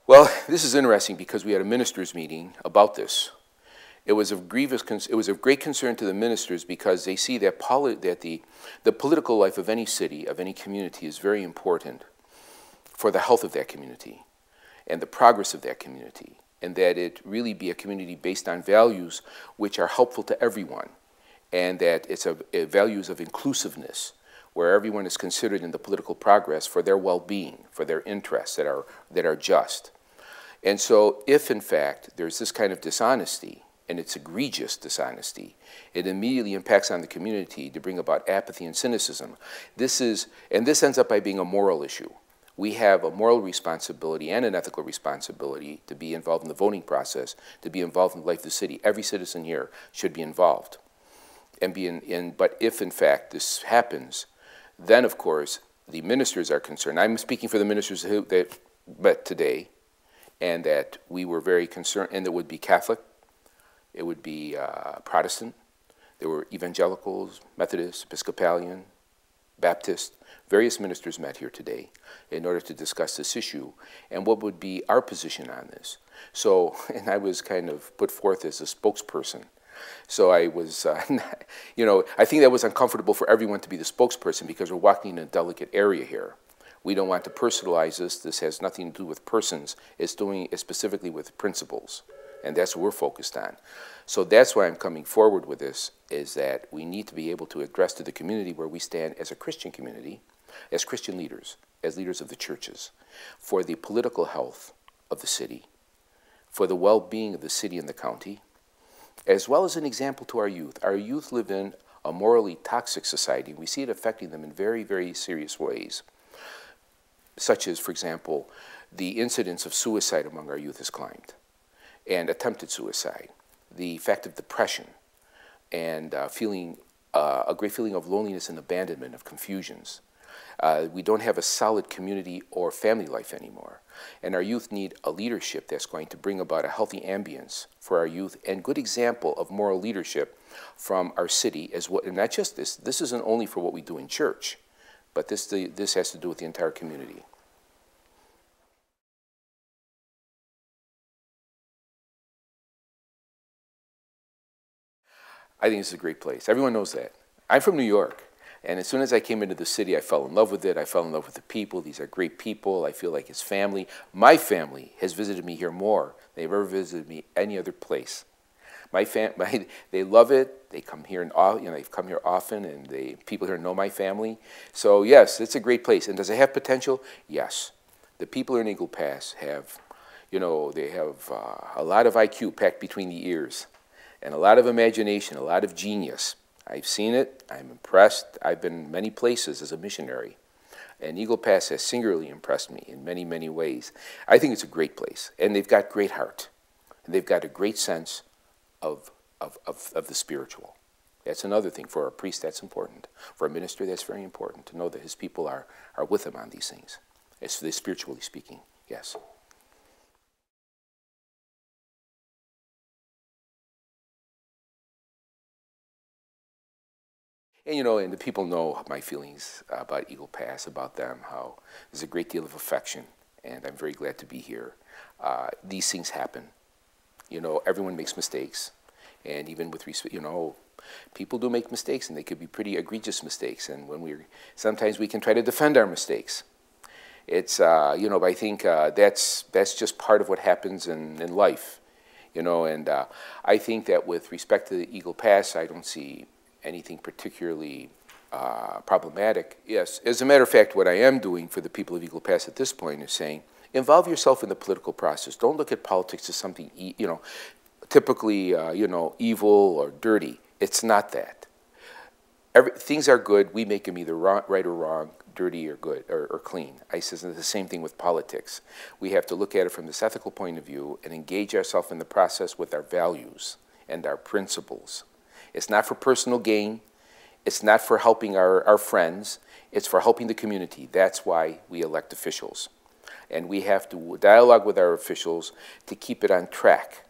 Well, this is interesting because we had a ministers' meeting about this. It was of great concern to the ministers because they see that, the political life of any city, of any community, is very important for the health of that community and the progress of that community, and that it really be a community based on values which are helpful to everyone, and that it's values of inclusiveness, where everyone is considered in the political progress for their well-being, for their interests that are just. And so if, in fact, there's this kind of dishonesty, and it's egregious dishonesty, it immediately impacts on the community to bring about apathy and cynicism. This ends up by being a moral issue. We have a moral responsibility and an ethical responsibility to be involved in the voting process, to be involved in the life of the city. Every citizen here should be involved. But if, in fact, this happens, then, of course, the ministers are concerned. I'm speaking for the ministers that met today, and that we were very concerned, and it would be Catholic, it would be Protestant, there were evangelicals, Methodists, Episcopalian, Baptist. Various ministers met here today in order to discuss this issue and what would be our position on this. So, and I was kind of put forth as a spokesperson. So I was, you know, I think that was uncomfortable for everyone to be the spokesperson because we're walking in a delicate area here. We don't want to personalize this. This has nothing to do with persons. It's doing it specifically with principles, and that's what we're focused on. So that's why I'm coming forward with this, is that we need to be able to address to the community where we stand as a Christian community, as Christian leaders, as leaders of the churches, for the political health of the city, for the well-being of the city and the county, as well as an example to our youth. Our youth live in a morally toxic society. We see it affecting them in very, very serious ways, such as, for example, the incidence of suicide among our youth has climbed, and attempted suicide, the fact of depression, and a great feeling of loneliness and abandonment, of confusions. We don't have a solid community or family life anymore. And our youth need a leadership that's going to bring about a healthy ambience for our youth and good example of moral leadership from our city as well. And not just this. This isn't only for what we do in church, but this has to do with the entire community. I think this is a great place. Everyone knows that. I'm from New York. And as soon as I came into the city, I fell in love with it. I fell in love with the people. These are great people. I feel like it's family. My family has visited me here more than they've ever visited me any other place. They love it. They come here, they've come here often, and people here know my family. So yes, it's a great place. And does it have potential? Yes. The people here in Eagle Pass have, they have a lot of IQ packed between the ears, and a lot of imagination, a lot of genius. I've seen it, I'm impressed. I've been many places as a missionary, and Eagle Pass has singularly impressed me in many, many ways. I think it's a great place, and they've got great heart, and they've got a great sense of the spiritual. That's another thing. For a priest, that's important. For a minister, that's very important, to know that his people are with him on these things, spiritually speaking, yes. And and the people know my feelings about Eagle Pass, about them, how there's a great deal of affection, and I'm very glad to be here. These things happen. Everyone makes mistakes, and even with respect, people do make mistakes, and they could be pretty egregious mistakes, and sometimes we can try to defend our mistakes. It's, I think that's just part of what happens in life, and I think that with respect to the Eagle Pass, I don't see anything particularly problematic. Yes, as a matter of fact, what I am doing for the people of Eagle Pass at this point is saying, involve yourself in the political process. Don't look at politics as something, typically, evil or dirty. It's not that. Things are good. We make them either right or wrong, dirty or good, or clean. I says the same thing with politics. We have to look at it from this ethical point of view and engage ourselves in the process with our values and our principles. It's not for personal gain. It's not for helping our friends. It's for helping the community. That's why we elect officials. And we have to dialogue with our officials to keep it on track.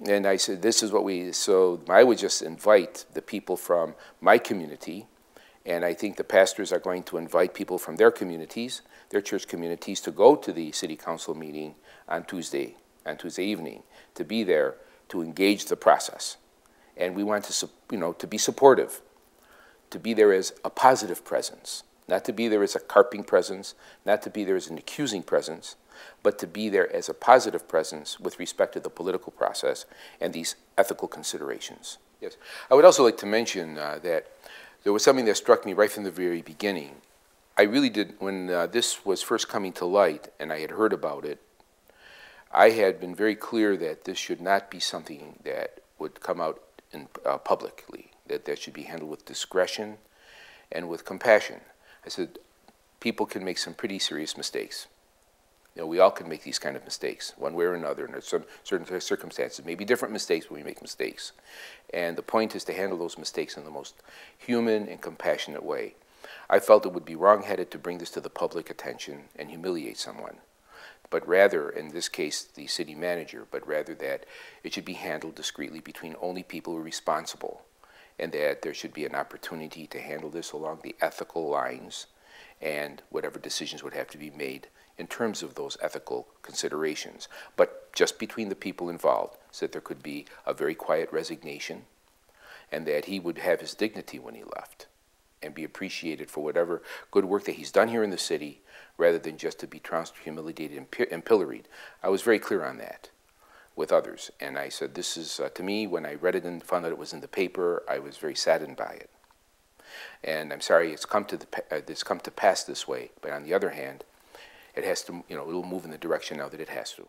And I said, this is what so I would just invite the people from my community And I think the pastors are going to invite people from their communities, their church communities, to go to the city council meeting on Tuesday evening, to be there, to engage the process. And we want to, to be supportive, to be there as a positive presence, not to be there as a carping presence, not to be there as an accusing presence, but to be there as a positive presence with respect to the political process and these ethical considerations. Yes. I would also like to mention that there was something that struck me right from the very beginning. I really did, when this was first coming to light and I had heard about it, I had been very clear that this should not be something that would come out publicly, that should be handled with discretion and with compassion. I said, people can make some pretty serious mistakes. We all can make these kind of mistakes, one way or another, and there's some certain circumstances, maybe different mistakes, but we make mistakes. And the point is to handle those mistakes in the most human and compassionate way. I felt it would be wrong-headed to bring this to the public attention and humiliate someone, but rather, in this case, the city manager, but rather that it should be handled discreetly between only people who are responsible, and that there should be an opportunity to handle this along the ethical lines, and whatever decisions would have to be made in terms of those ethical considerations, but just between the people involved, so that there could be a very quiet resignation, and that he would have his dignity when he left, and be appreciated for whatever good work that he's done here in the city, rather than just to be trounced, humiliated, and pilloried. I was very clear on that with others, and I said, this is, to me, when I read it and found out it was in the paper, I was very saddened by it. And I'm sorry it's come to pass this way, but on the other hand, it has to, it will move in the direction now that it has to.